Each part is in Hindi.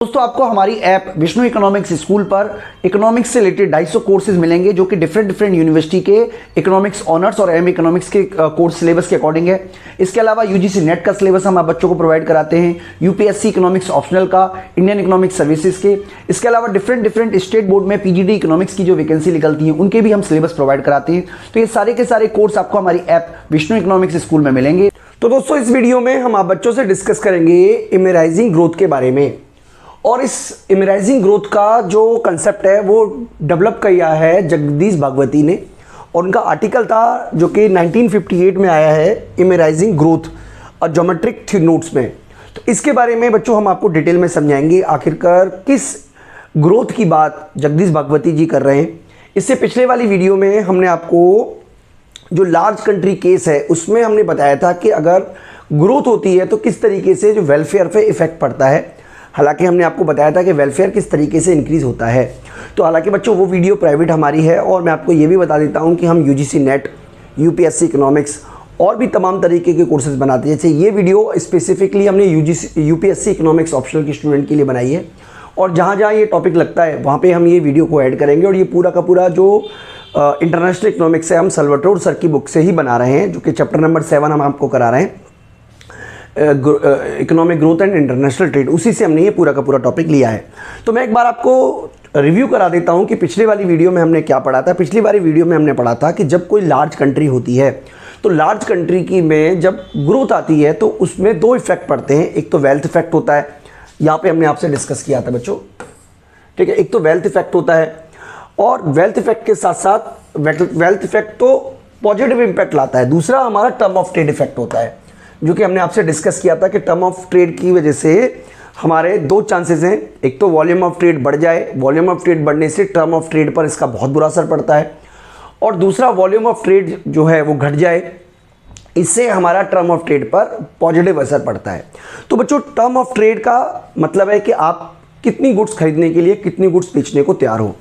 दोस्तों आपको हमारी ऐप विष्णु इकोनॉमिक्स स्कूल पर इकोनॉमिक्स से रिलेटेड 250 कोर्सेज मिलेंगे जो कि डिफरेंट यूनिवर्सिटी के इकोनॉमिक्स ऑनर्स और एम इकोनॉमिक्स के कोर्स सिलेबस के अकॉर्डिंग है। इसके अलावा यूजीसी नेट का सिलेबस हम आप बच्चों को प्रोवाइड कराते हैं, यूपीएससी इकोनॉमिक्स ऑप्शनल का, इंडियन इकोनॉमिक्स सर्विसेज के। इसके अलावा डिफरेंट स्टेट बोर्ड में पीजीडी इकोनॉमिक्स की जो वैकेंसी निकलती है उनके भी हम सिलेबस प्रोवाइड कराते हैं। तो ये सारे के सारे कोर्स आपको हमारी ऐप विष्णु इकोनॉमिक्स स्कूल में मिलेंगे। तो दोस्तों इस वीडियो में हम आप बच्चों से डिस्कस करेंगे इमेराइजिंग ग्रोथ के बारे में। और इस इमेराइजिंग ग्रोथ का जो कंसेप्ट है वो डेवलप किया है जगदीश भागवती ने, और उनका आर्टिकल था जो कि 1958 में आया है, इमेराइजिंग ग्रोथ और ज्योमेट्रिक नोट्स में। तो इसके बारे में बच्चों हम आपको डिटेल में समझाएंगे आखिरकार किस ग्रोथ की बात जगदीश भागवती जी कर रहे हैं। इससे पिछले वाली वीडियो में हमने आपको जो लार्ज कंट्री केस है उसमें हमने बताया था कि अगर ग्रोथ होती है तो किस तरीके से जो वेलफेयर पे इफेक्ट पड़ता है। हालांकि हमने आपको बताया था कि वेलफेयर किस तरीके से इंक्रीज़ होता है। तो हालांकि बच्चों वो वीडियो प्राइवेट हमारी है, और मैं आपको ये भी बता देता हूँ कि हम यूजीसी नेट, यूपीएससी इकोनॉमिक्स और भी तमाम तरीके के कोर्सेज बनाते हैं। जैसे ये वीडियो स्पेसिफिकली हमने यूपीएससी इकोनॉमिक्स ऑप्शनल के स्टूडेंट के लिए बनाई है, और जहाँ जहाँ ये टॉपिक लगता है वहाँ पर हम ये वीडियो को ऐड करेंगे। और ये पूरा का पूरा जो इंटरनेशनल इकोनॉमिक्स है हम सल्वाटोर सर की बुक से ही बना रहे हैं, जो कि चैप्टर नंबर 7 हम आपको करा रहे हैं, economic growth and international trade. उसी से हमने ये पूरा का पूरा टॉपिक लिया है। तो मैं एक बार आपको रिव्यू करा देता हूँ कि पिछले वाली वीडियो में हमने क्या पढ़ा था। पिछली वाली वीडियो में हमने पढ़ा था कि जब कोई लार्ज कंट्री होती है तो लार्ज कंट्री की में जब ग्रोथ आती है तो उसमें दो इफेक्ट पड़ते हैं। एक तो वेल्थ इफेक्ट होता है, यहाँ पे हमने आपसे डिस्कस किया था बच्चों, ठीक है। एक तो वेल्थ इफेक्ट होता है, और वेल्थ इफेक्ट के साथ साथ वेल्थ इफेक्ट तो पॉजिटिव इम्पैक्ट लाता है। दूसरा हमारा टर्म ऑफ ट्रेड इफेक्ट होता है, जो कि हमने आपसे डिस्कस किया था कि टर्म ऑफ ट्रेड की वजह से हमारे दो चांसेस हैं। एक तो वॉल्यूम ऑफ ट्रेड बढ़ जाए, वॉल्यूम ऑफ ट्रेड बढ़ने से टर्म ऑफ ट्रेड पर इसका बहुत बुरा असर पड़ता है, और दूसरा वॉल्यूम ऑफ ट्रेड जो है वो घट जाए, इससे हमारा टर्म ऑफ ट्रेड पर पॉजिटिव असर पड़ता है। तो बच्चों टर्म ऑफ ट्रेड का मतलब है कि आप कितनी गुड्स खरीदने के लिए कितनी गुड्स बेचने को तैयार हो।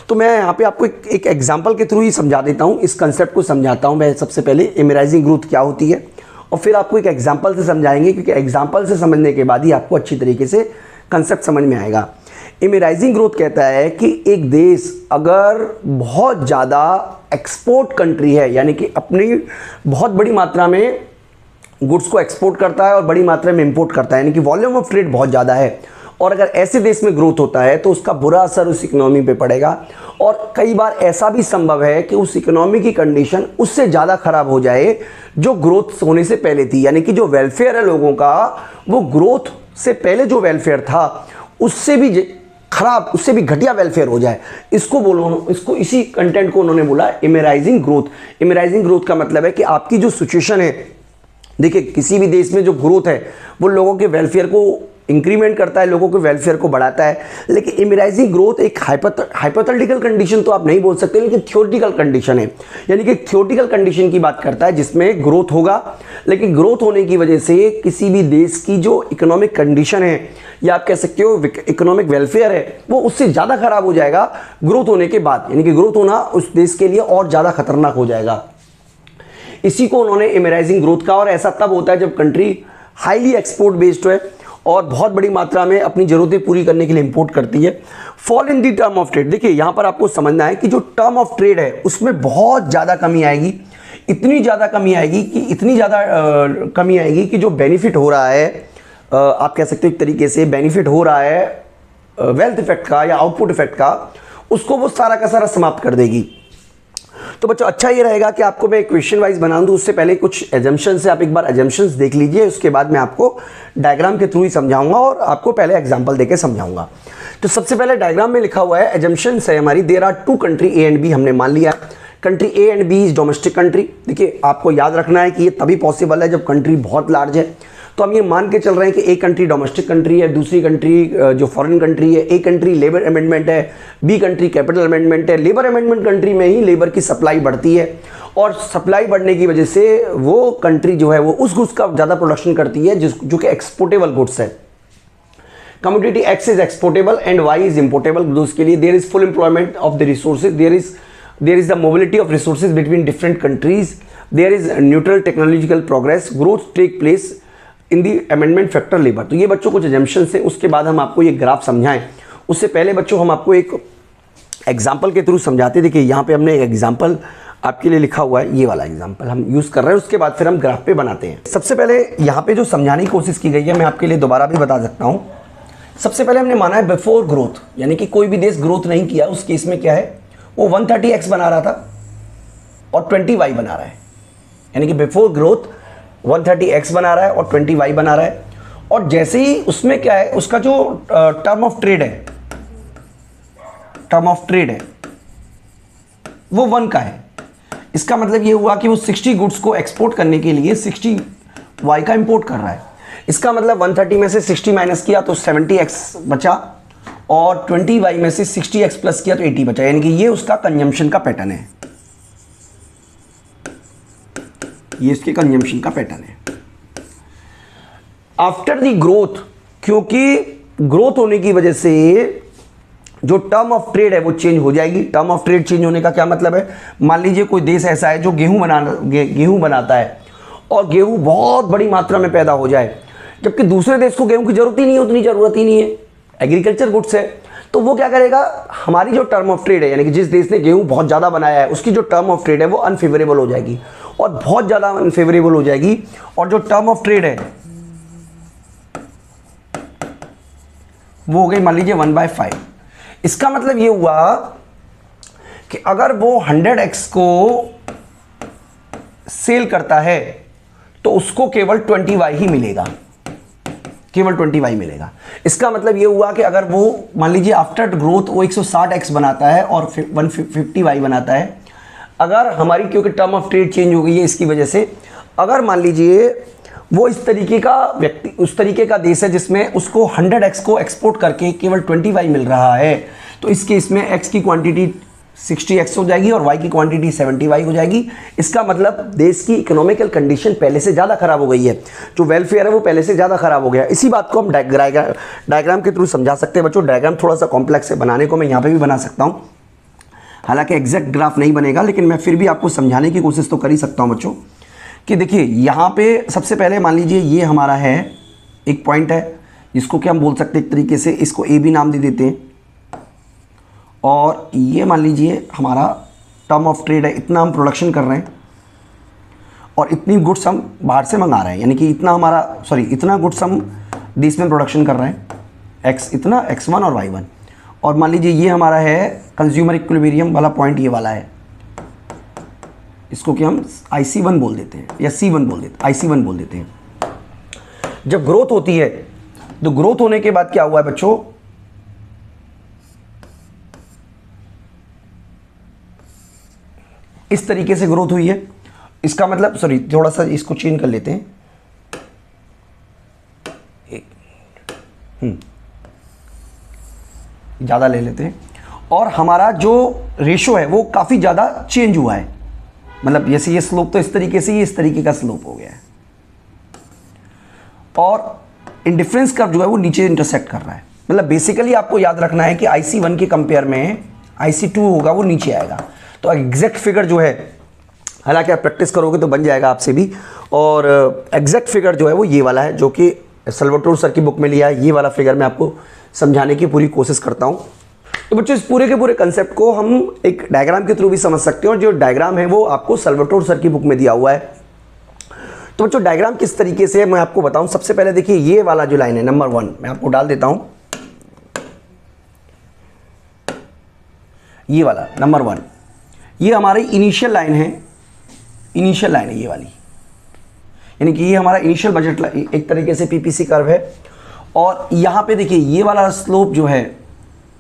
तो मैं यहाँ पे आपको एक एग्जाम्पल के थ्रू ही समझा देता हूँ, इस कंसेप्ट को समझाता हूँ। मैं सबसे पहले इमेराइजिंग ग्रोथ क्या होती है, और फिर आपको एक एग्जाम्पल से समझाएंगे, क्योंकि एग्जाम्पल से समझने के बाद ही आपको अच्छी तरीके से कंसेप्ट समझ में आएगा। इमेराइजिंग ग्रोथ कहता है कि एक देश अगर बहुत ज़्यादा एक्सपोर्ट कंट्री है, यानी कि अपनी बहुत बड़ी मात्रा में गुड्स को एक्सपोर्ट करता है और बड़ी मात्रा में इंपोर्ट करता है, यानी कि वॉल्यूम ऑफ ट्रेड बहुत ज़्यादा है, और अगर ऐसे देश में ग्रोथ होता है तो उसका बुरा असर उस इकोनॉमी पे पड़ेगा। और कई बार ऐसा भी संभव है कि उस इकोनॉमी की कंडीशन उससे ज़्यादा खराब हो जाए जो ग्रोथ होने से पहले थी, यानी कि जो वेलफेयर है लोगों का वो ग्रोथ से पहले जो वेलफेयर था उससे भी खराब, उससे भी घटिया वेलफेयर हो जाए। इसको इसी कंटेंट को उन्होंने बोला इमेराइजिंग ग्रोथ। इमेराइजिंग ग्रोथ का मतलब है कि आपकी जो सिचुएशन है, देखिए किसी भी देश में जो ग्रोथ है वो लोगों के वेलफेयर को इंक्रीमेंट करता है, लोगों के वेलफेयर को बढ़ाता है। लेकिन इमेराइजिंग ग्रोथ एक हाइपोथेटिकल कंडीशन तो आप नहीं बोल सकते, लेकिन थियोरेटिकल कंडीशन है, यानी कि थियोरेटिकल कंडीशन की बात करता है जिसमें ग्रोथ होगा, लेकिन ग्रोथ होने की वजह से किसी भी देश की जो इकोनॉमिक कंडीशन है, या आप कह सकते हो इकोनॉमिक वेलफेयर है, वो उससे ज़्यादा खराब हो जाएगा ग्रोथ होने के बाद, यानी कि ग्रोथ होना उस देश के लिए और ज़्यादा खतरनाक हो जाएगा। इसी को उन्होंने इमेराइजिंग ग्रोथ का, और ऐसा तब होता है जब कंट्री हाईली एक्सपोर्ट बेस्ड है और बहुत बड़ी मात्रा में अपनी ज़रूरतें पूरी करने के लिए इंपोर्ट करती है। Fall in the term of trade, देखिए यहाँ पर आपको समझना है कि जो टर्म ऑफ ट्रेड है उसमें बहुत ज़्यादा कमी आएगी, इतनी ज़्यादा कमी आएगी कि जो बेनिफिट हो रहा है, आप कह सकते हो एक तरीके से बेनिफिट हो रहा है वेल्थ इफेक्ट का या आउटपुट इफेक्ट का, उसको वो सारा का सारा समाप्त कर देगी। तो बच्चों अच्छा ये रहेगा कि आपको मैं क्वेश्चन वाइज बना दूं, उससे पहले कुछ एजम्पशन से आप एक बार एजम्पशंस देख लीजिए, उसके बाद मैं आपको डायग्राम के थ्रू ही समझाऊंगा और आपको पहले एग्जांपल देके समझाऊंगा। तो सबसे पहले डायग्राम में लिखा हुआ है एजम्पशंस है हमारी, there are two country A and B, हमने मान लिया country A and B is domestic country. देखिए आपको याद रखना है कि ये तभी पॉसिबल है जब कंट्री बहुत लार्ज है। तो हम ये मान के चल रहे हैं कि एक कंट्री डोमेस्टिक कंट्री है, दूसरी कंट्री जो फॉरेन कंट्री है, एक कंट्री लेबर अमेंडमेंट है, बी कंट्री कैपिटल अमेंडमेंट है। लेबर अमेंडमेंट कंट्री में ही लेबर की सप्लाई बढ़ती है, और सप्लाई बढ़ने की वजह से वो कंट्री जो है वो उस गुड्स का ज़्यादा प्रोडक्शन करती है जो कि एक्सपोर्टेबल गुड्स है। Commodity X is exportable and Y is importable goods के लिए there is full employment of the resources, there is the mobility of resources between different countries, there is neutral technological progress, growth take place in the amendment factor labour. तो ये बच्चों कुछ एजम्पशन है, उसके बाद हम आपको ये ग्राफ समझाएं। उससे पहले बच्चों हम आपको एक एग्जाम्पल के थ्रू समझाते। देखिए यहाँ पे हमने एक एग्जाम्पल आपके लिए लिखा हुआ है, ये वाला एग्जाम्पल हम यूज़ कर रहे हैं, उसके बाद फिर हम ग्राफ पे बनाते हैं। सबसे पहले यहाँ पे जो समझाने की कोशिश की गई है, मैं आपके लिए दोबारा भी बता सकता हूँ। सबसे पहले हमने माना है बिफोर ग्रोथ, यानी कि कोई भी देश ग्रोथ नहीं किया, उस केस में क्या है, वो 130x बना रहा था और 20y बना रहा है। यानी कि बिफोर ग्रोथ 130x बना रहा है और 20y बना रहा है। और जैसे ही उसमें क्या है, उसका जो टर्म ऑफ ट्रेड है वो 1 का है। इसका मतलब ये हुआ कि वो 60 गुड्स को एक्सपोर्ट करने के लिए 60y का इंपोर्ट कर रहा है। इसका मतलब 130 में से 60 माइनस किया तो 70x बचा और 20y में से 60x प्लस किया तो 80 बचा। यानी कि ये उसका कंजम्पशन का पैटर्न है, ये इसके कंजम्पशन का पैटर्न है। आफ्टर द ग्रोथ, क्योंकि ग्रोथ होने की वजह से जो टर्म ऑफ ट्रेड है वो चेंज हो जाएगी। टर्म ऑफ ट्रेड चेंज होने का क्या मतलब है, मान लीजिए कोई देश ऐसा है जो गेहूं बनाता है और गेहूं बहुत बड़ी मात्रा में पैदा हो जाए, जबकि दूसरे देश को गेहूं की जरूरत ही नहीं है, उतनी जरूरत ही नहीं है, एग्रीकल्चर गुड्स है। तो वो क्या करेगा, हमारी जो टर्म ऑफ ट्रेड है, यानी कि जिस देश ने गेहूं बहुत ज़्यादा बनाया है उसकी जो टर्म ऑफ ट्रेड है वो अनफेवरेबल हो जाएगी और बहुत ज़्यादा अनफेवरेबल हो जाएगी। और जो टर्म ऑफ ट्रेड है वो हो गई मान लीजिए 1/5। इसका मतलब ये हुआ कि अगर वो 100x को सेल करता है तो उसको केवल 20y ही मिलेगा, केवल 20y मिलेगा। इसका मतलब ये हुआ कि अगर वो मान लीजिए आफ्टर ग्रोथ वो 160x बनाता है और 150y बनाता है, अगर हमारी क्योंकि टर्म ऑफ ट्रेड चेंज हो गई है इसकी वजह से, अगर मान लीजिए वो इस तरीके का व्यक्ति, उस तरीके का देश है जिसमें उसको 100x को एक्सपोर्ट करके केवल 20y मिल रहा है, तो इस केस में x की क्वांटिटी 60x हो जाएगी और y की क्वांटिटी 70y हो जाएगी। इसका मतलब देश की इकोनॉमिकल कंडीशन पहले से ज़्यादा खराब हो गई है, जो वेलफेयर है वो पहले से ज़्यादा खराब हो गया। इसी बात को हम डायग्राम के थ्रू समझा सकते हैं। बच्चों डायग्राम थोड़ा सा कॉम्प्लेक्स है, बनाने को मैं यहाँ पे भी बना सकता हूँ, हालांकि एग्जैक्ट ग्राफ नहीं बनेगा, लेकिन मैं फिर भी आपको समझाने की कोशिश तो कर ही सकता हूँ बच्चों। कि देखिए यहाँ पे सबसे पहले मान लीजिए ये हमारा है एक पॉइंट है जिसको कि हम बोल सकते हैं एक तरीके से, इसको ए बी नाम दे देते हैं। और ये मान लीजिए हमारा टर्म ऑफ ट्रेड है, इतना हम प्रोडक्शन कर रहे हैं और इतनी गुड्स हम बाहर से मंगा रहे हैं, यानी कि इतना हमारा इतना गुड्स हम देश में प्रोडक्शन कर रहे हैं, एक्स इतना x1 और y1। और मान लीजिए ये हमारा है कंज्यूमर इक्विलिब्रियम वाला पॉइंट, ये वाला है, इसको कि हम IC1 बोल देते हैं या C1 बोल देते हैं, IC1 बोल देते हैं। जब ग्रोथ होती है तो ग्रोथ होने के बाद क्या हुआ है बच्चों, इस तरीके से ग्रोथ हुई है। इसका मतलब थोड़ा सा इसको चेंज कर लेते हैं, ज़्यादा ले लेते हैं। और हमारा जो रेशो है वो काफ़ी ज़्यादा चेंज हुआ है, मतलब जैसे ये स्लोप तो इस तरीके से, ये इस तरीके का स्लोप हो गया है। और इंडिफरेंस कर्व जो है वो नीचे इंटरसेक्ट कर रहा है। मतलब बेसिकली आपको याद रखना है कि IC1 के कंपेयर में IC2 होगा वो नीचे आएगा। तो एग्जैक्ट फिगर जो है, हालांकि आप प्रैक्टिस करोगे तो बन जाएगा आपसे भी, और एग्जैक्ट फिगर जो है वो ये वाला है जो कि सल्वाटोर सर की बुक में लिया है। ये वाला फिगर मैं आपको समझाने की पूरी कोशिश करता हूँ। तो बच्चों इस पूरे के पूरे कंसेप्ट को हम एक डायग्राम के थ्रू भी समझ सकते हैं, और जो डायग्राम है वो आपको सल्वाटोर सर की बुक में दिया हुआ है। तो बच्चों डायग्राम किस तरीके से है मैं आपको बताऊं। सबसे पहले देखिए ये वाला जो लाइन है नंबर 1 मैं आपको डाल देता हूं, ये वाला नंबर 1, ये हमारी इनिशियल लाइन है, इनिशियल लाइन है ये वाली, यानी कि ये हमारा इनिशियल बजट एक तरीके से PPC कर्व है। और यहाँ पे देखिए ये वाला स्लोप जो है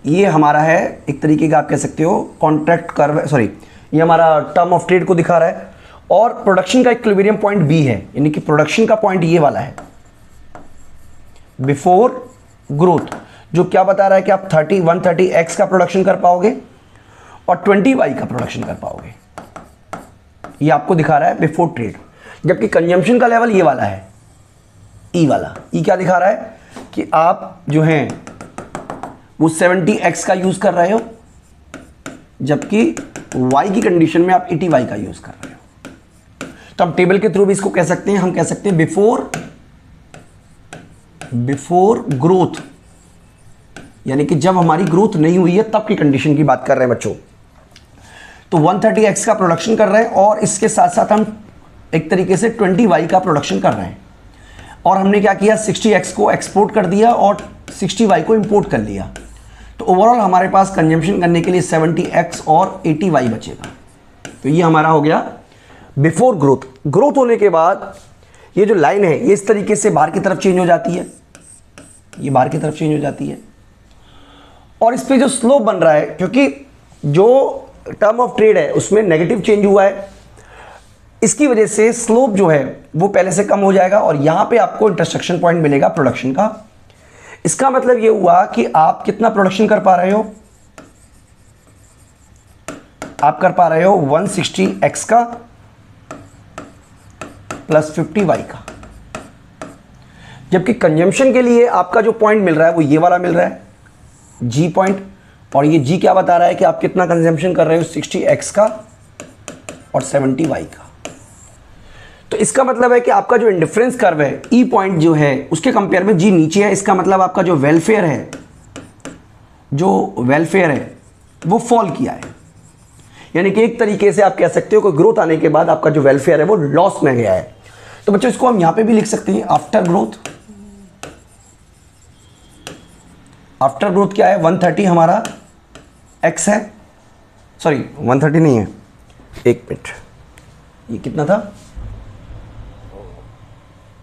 ये हमारा है एक तरीके का आप कह सकते हो कॉन्ट्रैक्ट कर्व है, ये हमारा टर्म ऑफ ट्रेड को दिखा रहा है। और प्रोडक्शन का इक्विलिब्रियम पॉइंट B है, यानी कि प्रोडक्शन का पॉइंट ये वाला है बिफोर ग्रोथ, जो क्या बता रहा है कि आप 130x का प्रोडक्शन कर पाओगे और 20y का प्रोडक्शन कर पाओगे, ये आपको दिखा रहा है बिफोर ट्रेड। जबकि कंजम्पशन का लेवल ये वाला है, E वाला। E क्या दिखा रहा है कि आप जो हैं वो 70x का यूज कर रहे हो, जबकि y की कंडीशन में आप 80y का यूज कर रहे हो। तो हम टेबल के थ्रू भी इसको कह सकते हैं, हम कह सकते हैं बिफोर बिफोर ग्रोथ, यानी कि जब हमारी ग्रोथ नहीं हुई है तब की कंडीशन की बात कर रहे हैं बच्चों। तो 130x का प्रोडक्शन कर रहे हैं और इसके साथ साथ हम एक तरीके से 20y का प्रोडक्शन कर रहे हैं, और हमने क्या किया 60x को एक्सपोर्ट कर दिया और 60y को इंपोर्ट कर लिया। तो ओवरऑल हमारे पास कंजम्पशन करने के लिए 70x और 80y बचेगा। तो ये हमारा हो गया बिफोर ग्रोथ। ग्रोथ होने के बाद ये जो लाइन है ये इस तरीके से बाहर की तरफ चेंज हो जाती है, ये बाहर की तरफ चेंज हो जाती है, और इस पे जो स्लोप बन रहा है, क्योंकि जो टर्म ऑफ ट्रेड है उसमें नेगेटिव चेंज हुआ है, इसकी वजह से स्लोप जो है वो पहले से कम हो जाएगा और यहां पे आपको इंटरसेक्शन पॉइंट मिलेगा प्रोडक्शन का। इसका मतलब ये हुआ कि आप कितना प्रोडक्शन कर पा रहे हो, आप कर पा रहे हो 160x का प्लस 50y का, जबकि कंजम्पशन के लिए आपका जो पॉइंट मिल रहा है वो ये वाला मिल रहा है G पॉइंट, और ये G क्या बता रहा है कि आप कितना कंजम्पशन कर रहे हो 60x का और 70y का। तो इसका मतलब है कि आपका जो इंडिफरेंस कर्व है E पॉइंट जो है उसके कंपेयर में G नीचे है, इसका मतलब आपका जो वेलफेयर है, जो वेलफेयर है वो फॉल किया है, यानी कि एक तरीके से आप कह सकते हो कि ग्रोथ आने के बाद आपका जो वेलफेयर है वो लॉस में गया है। तो बच्चों इसको हम यहां पे भी लिख सकते हैं आफ्टर ग्रोथ। आफ्टर ग्रोथ क्या है 130 हमारा x है, सॉरी 130 नहीं है, एक मिनट, ये कितना था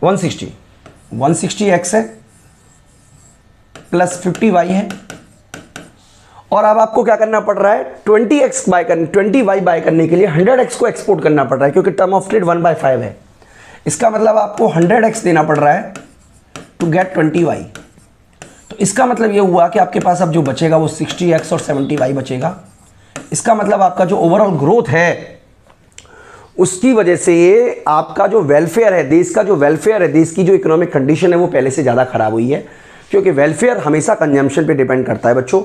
160 x है प्लस 50y है, और अब आपको क्या करना पड़ रहा है 20y बाय करने के लिए 100x को एक्सपोर्ट करना पड़ रहा है, क्योंकि टर्म ऑफ ट्रेड 1/5 है। इसका मतलब आपको 100x देना पड़ रहा है टू गेट 20y। तो इसका मतलब ये हुआ कि आपके पास अब जो बचेगा वो 60x और 70y बचेगा। इसका मतलब आपका जो ओवरऑल ग्रोथ है उसकी वजह से आपका जो वेलफेयर है, देश का जो वेलफेयर है, देश की जो इकोनॉमिक कंडीशन है वो पहले से ज़्यादा खराब हुई है, क्योंकि वेलफेयर हमेशा कंजम्पशन पे डिपेंड करता है बच्चों।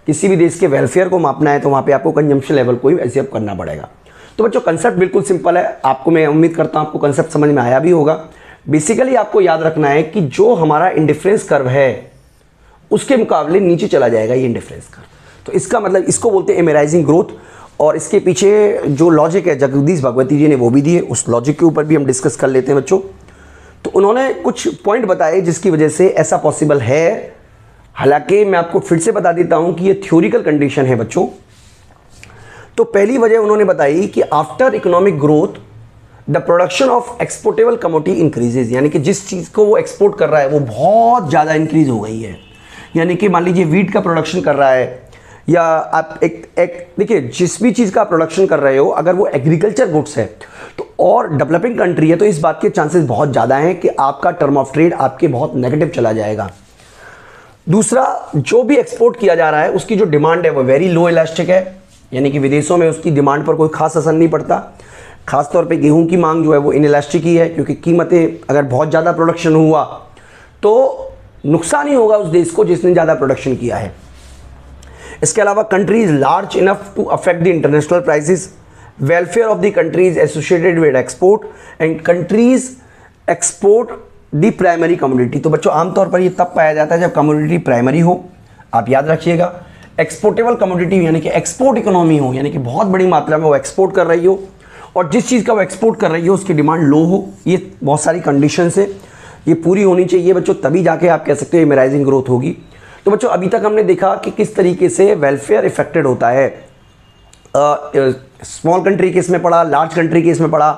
किसी भी देश के वेलफेयर को मापना है तो वहाँ पे आपको कंजम्पशन लेवल को ही ऐसे करना पड़ेगा। तो बच्चों कंसेप्ट बिल्कुल सिंपल है, आपको मैं उम्मीद करता हूँ आपको कंसेप्ट समझ में आया भी होगा। बेसिकली आपको याद रखना है कि जो हमारा इंडिफरेंस कर्व है उसके मुकाबले नीचे चला जाएगा ये इंडिफरेंस कर्व। तो इसका मतलब इसको बोलते हैं एमराइजिंग ग्रोथ, और इसके पीछे जो लॉजिक है जगदीश भगवती जी ने वो भी दिए, उस लॉजिक के ऊपर भी हम डिस्कस कर लेते हैं बच्चों। तो उन्होंने कुछ पॉइंट बताए जिसकी वजह से ऐसा पॉसिबल है। हालांकि मैं आपको फिर से बता देता हूं कि ये थ्योरिकल कंडीशन है बच्चों। तो पहली वजह उन्होंने बताई कि after economic growth the production of exportable commodity increases, यानी कि जिस चीज़ को वो एक्सपोर्ट कर रहा है वो बहुत ज़्यादा इंक्रीज हो गई है। यानी कि मान लीजिए वीट का प्रोडक्शन कर रहा है, या आप एक देखिए जिस भी चीज़ का प्रोडक्शन कर रहे हो अगर वो एग्रीकल्चर गुड्स है तो और डेवलपिंग कंट्री है तो इस बात के चांसेस बहुत ज़्यादा हैं कि आपका टर्म ऑफ ट्रेड आपके बहुत नेगेटिव चला जाएगा। दूसरा, जो भी एक्सपोर्ट किया जा रहा है उसकी जो डिमांड है वो वेरी लो इलास्टिक है, यानी कि विदेशों में उसकी डिमांड पर कोई खास असर नहीं पड़ता। खासतौर पे गेहूं की मांग जो है वो इनइलास्टिक ही है, क्योंकि कीमतें अगर बहुत ज़्यादा प्रोडक्शन हुआ तो नुकसान ही होगा उस देश को जिसने ज़्यादा प्रोडक्शन किया है। इसके अलावा country is large enough to affect the international prices, welfare of the countries associated with export and countries export the primary commodity. तो बच्चों आमतौर पर ये तब पाया जाता है जब कमोडिटी प्राइमरी हो। आप याद रखिएगा, एक्सपोर्टेबल कमोडिटी यानी कि एक्सपोर्ट इकोनॉमी हो, यानी कि बहुत बड़ी मात्रा में वो एक्सपोर्ट कर रही हो, और जिस चीज़ का वो एक्सपोर्ट कर रही हो उसकी डिमांड लो हो। ये बहुत सारी कंडीशंस है, ये पूरी होनी चाहिए बच्चों, तभी जाके आप कह सकते हो इमराइजिंग ग्रोथ होगी। तो बच्चों अभी तक हमने देखा कि किस तरीके से वेलफेयर इफेक्टेड होता है। स्मॉल कंट्री केस में पढ़ा, लार्ज कंट्री केस में पढ़ा,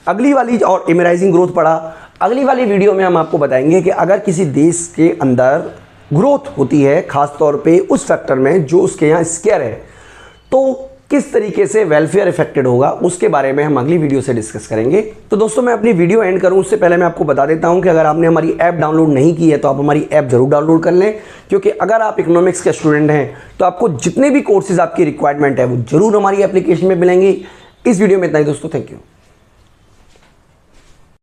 अगली वाली और इमराइजिंग ग्रोथ पढ़ा। अगली वाली वीडियो में हम आपको बताएंगे कि अगर किसी देश के अंदर ग्रोथ होती है खास तौर पे उस फैक्टर में जो उसके यहाँ स्केयर है, तो किस तरीके से वेलफेयर इफेक्टेड होगा उसके बारे में हम अगली वीडियो से डिस्कस करेंगे। तो दोस्तों मैं अपनी वीडियो एंड करूं उससे पहले मैं आपको बता देता हूं कि अगर आपने हमारी ऐप डाउनलोड नहीं की है तो आप हमारी ऐप जरूर डाउनलोड कर लें, क्योंकि अगर आप इकोनॉमिक्स के स्टूडेंट हैं तो आपको जितने भी कोर्सेज आपकी रिक्वायरमेंट है वो जरूर हमारी एप्लीकेशन में मिलेंगे। इस वीडियो में इतना ही दोस्तों, थैंक यू।